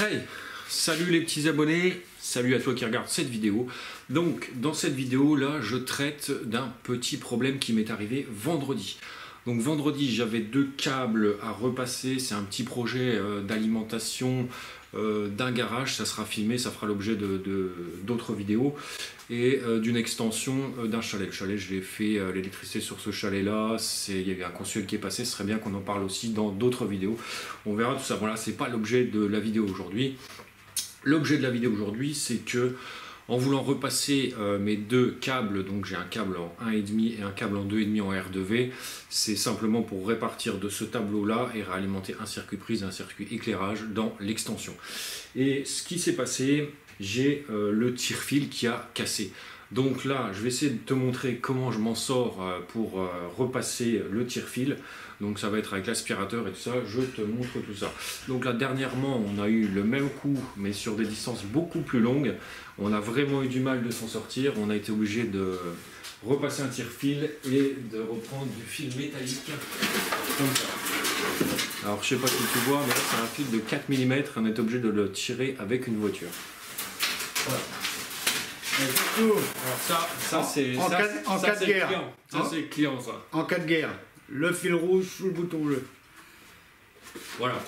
Hey, salut les petits abonnés, salut à toi qui regarde cette vidéo. Donc dans cette vidéo là, je traite d'un petit problème qui m'est arrivé vendredi. Donc vendredi, j'avais deux câbles à repasser, c'est un petit projet d'alimentation d'un garage, ça sera filmé, ça fera l'objet d'autres vidéos, et d'une extension d'un chalet. Le chalet, je l'ai fait l'électricité sur ce chalet là, il y avait un consuel qui est passé, ce serait bien qu'on en parle aussi dans d'autres vidéos. On verra tout ça. Voilà, c'est pas l'objet de la vidéo aujourd'hui. L'objet de la vidéo aujourd'hui, c'est que en voulant repasser mes deux câbles, donc j'ai un câble en 1,5 et un câble en 2,5 en R2V, c'est simplement pour répartir de ce tableau-là et réalimenter un circuit prise et un circuit éclairage dans l'extension. Et ce qui s'est passé, j'ai le tire-fil qui a cassé. Donc là, je vais essayer de te montrer comment je m'en sors pour repasser le tire-fil. Donc ça va être avec l'aspirateur et tout ça, je te montre tout ça. Donc là, dernièrement, on a eu le même coup, mais sur des distances beaucoup plus longues. On a vraiment eu du mal de s'en sortir. On a été obligé de repasser un tire-fil et de reprendre du fil métallique comme ça. Alors je sais pas si tu vois, mais là c'est un fil de 4 mm. On est obligé de le tirer avec une voiture. Voilà. Alors ça c'est en cas de guerre. Client. Ça c'est client ça. En cas de guerre, le fil rouge sous le bouton bleu. Voilà.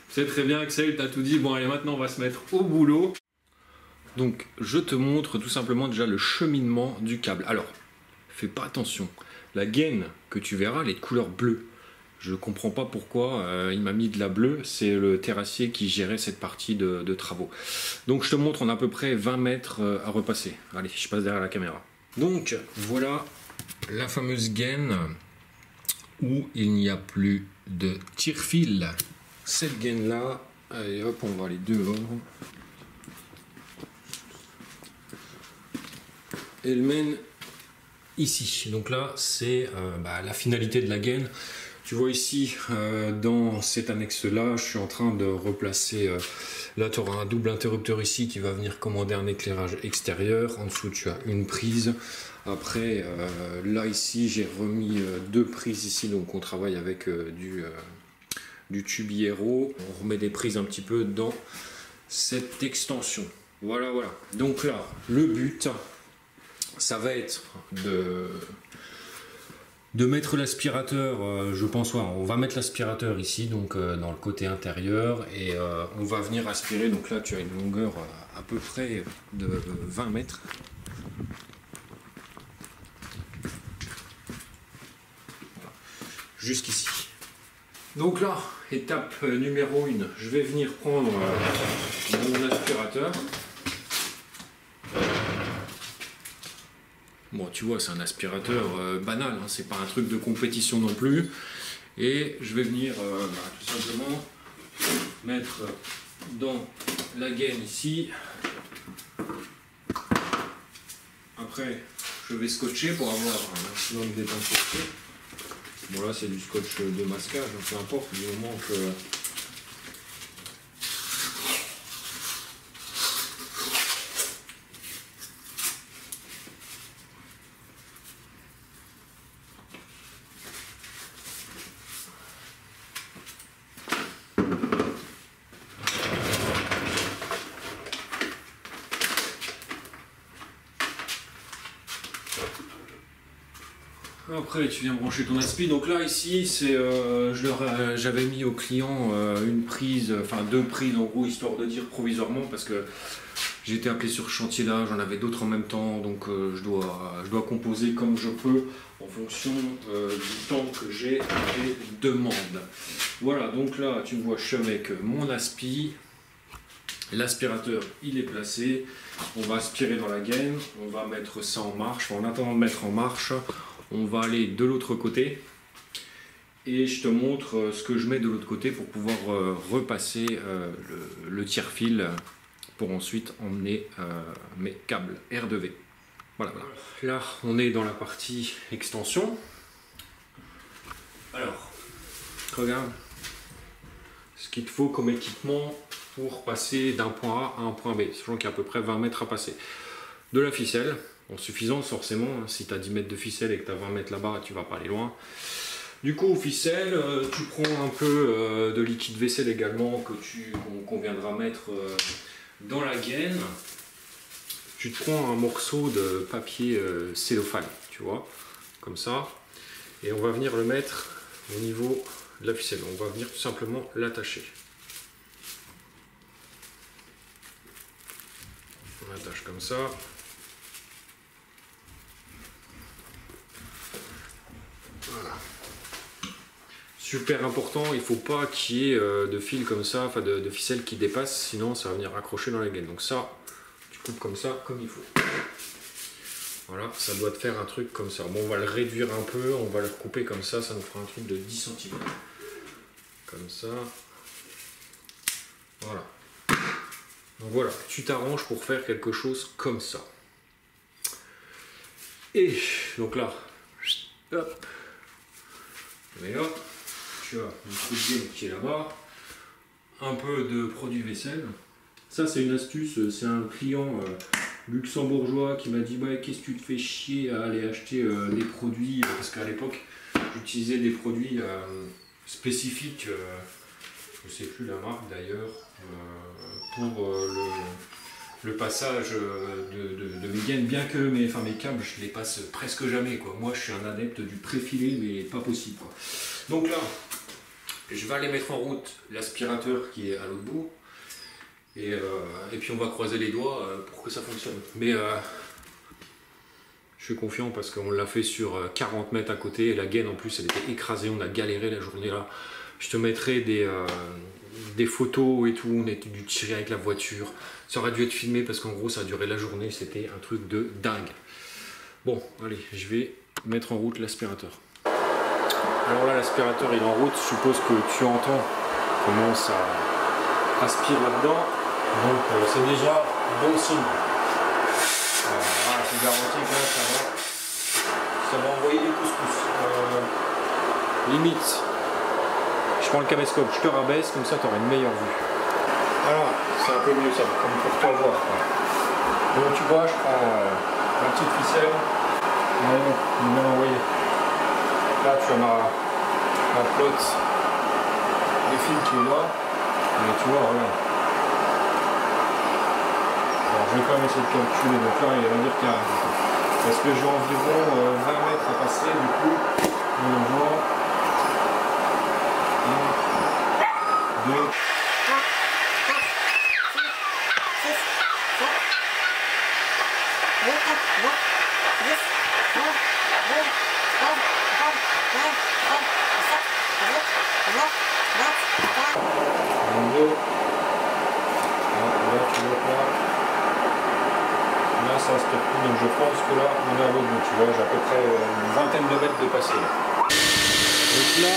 C'est très bien Axel, tu as tout dit. Bon allez, maintenant on va se mettre au boulot. Donc je te montre tout simplement déjà le cheminement du câble. Alors, fais pas attention. La gaine que tu verras, elle est de couleur bleue. Je ne comprends pas pourquoi il m'a mis de la bleue. C'est le terrassier qui gérait cette partie de travaux. Donc je te montre, on a à peu près 20 mètres à repasser. Allez, je passe derrière la caméra. Donc voilà la fameuse gaine où il n'y a plus de tire-fil. Cette gaine là, allez hop, on va aller dehors. Elle mène ici. Donc là, c'est la finalité de la gaine. Tu vois ici, dans cette annexe-là, je suis en train de replacer... là, tu auras un double interrupteur ici qui va venir commander un éclairage extérieur. En dessous, tu as une prise. Après, là, ici, j'ai remis deux prises ici. Donc, on travaille avec du tube Hierro. On remet des prises un petit peu dans cette extension. Voilà, voilà. Donc là, le but... ça va être de mettre l'aspirateur, je pense, ouais, on va mettre l'aspirateur ici, donc dans le côté intérieur, et on va venir aspirer. Donc là, tu as une longueur à peu près de 20 mètres. Jusqu'ici. Donc là, étape numéro 1, je vais venir prendre mon aspirateur. Bon, tu vois, c'est un aspirateur banal, hein, c'est pas un truc de compétition non plus. Et je vais venir tout simplement mettre dans la gaine ici. Après, je vais scotcher pour avoir un maximum d'intensité. Bon, là, c'est du scotch de masquage, hein, peu importe, du moment que... Après, tu viens brancher ton aspi. Donc là, ici, c'est, j'avais mis au client une prise, enfin deux prises en gros, histoire de dire provisoirement, parce que j'ai été appelé sur ce chantier là, j'en avais d'autres en même temps, donc je dois composer comme je peux en fonction du temps que j'ai des demandes. Voilà, donc là, tu me vois, je suis avec mon aspi. L'aspirateur, il est placé. On va aspirer dans la gaine, on va mettre ça en marche. En attendant de mettre en marche, on va aller de l'autre côté et je te montre ce que je mets de l'autre côté pour pouvoir repasser le tire-fil pour ensuite emmener mes câbles R2V. Voilà, voilà. Là, on est dans la partie extension. Alors, regarde ce qu'il te faut comme équipement pour passer d'un point A à un point B, sachant qu'il y a à peu près 20 mètres à passer. De la ficelle, en suffisance forcément, hein, si tu as 10 mètres de ficelle et que tu as 20 mètres là-bas, tu vas pas aller loin. Du coup, ficelle, tu prends un peu de liquide vaisselle également qu'on viendra mettre dans la gaine. Tu te prends un morceau de papier cellophane, tu vois, comme ça, et on va venir le mettre au niveau de la ficelle. On va venir tout simplement l'attacher. On attache comme ça. Voilà. Super important, il ne faut pas qu'il y ait de fil comme ça, enfin de ficelle qui dépasse, sinon ça va venir raccrocher dans la gaine. Donc ça, tu coupes comme ça, comme il faut. Voilà, ça doit te faire un truc comme ça. Bon, on va le réduire un peu, on va le recouper comme ça nous fera un truc de 10 cm. Comme ça. Voilà. Donc voilà, tu t'arranges pour faire quelque chose comme ça. Et donc là, hop, et là, tu as une petite gaine qui est là-bas, un peu de produit vaisselle. Ça c'est une astuce, c'est un client luxembourgeois qui m'a dit bah, qu'est-ce que tu te fais chier à aller acheter des produits, parce qu'à l'époque j'utilisais des produits spécifiques, je ne sais plus la marque d'ailleurs, pour le passage de mes gaines, bien que mes câbles je les passe presque jamais, quoi. Moi je suis un adepte du préfilé, mais pas possible, quoi. Donc là je vais aller mettre en route l'aspirateur qui est à l'autre bout. Et puis on va croiser les doigts pour que ça fonctionne. Mais je suis confiant parce qu'on l'a fait sur 40 mètres à côté. Et la gaine en plus elle était écrasée, on a galéré la journée là. Je te mettrai des photos et tout, on a dû tirer avec la voiture. Ça aurait dû être filmé parce qu'en gros ça a duré la journée, c'était un truc de dingue. Bon, allez, je vais mettre en route l'aspirateur. Alors là l'aspirateur il est en route, je suppose que tu entends comment ça aspire là-dedans. Donc c'est déjà bon signe. Voilà, c'est garanti que ça va envoyer du couscous. Limite, je prends le caméscope, je te rabaisse, comme ça tu auras une meilleure vue. Voilà, c'est un peu mieux ça, comme pour toi voir. Donc tu vois, je prends ma petite ficelle. Allez, il m'a envoyé. Là tu as ma flotte des fils qui est là. Et tu vois, regarde. Alors, je vais quand même essayer de calculer, donc là il va dire qu'il y a parce que j'ai environ 20 mètres à passer, du coup on voit 1, 2, là ça se plus, donc je pense que là on est à l'autre bout, tu vois, j'ai à peu près une vingtaine de mètres de passer là. Donc là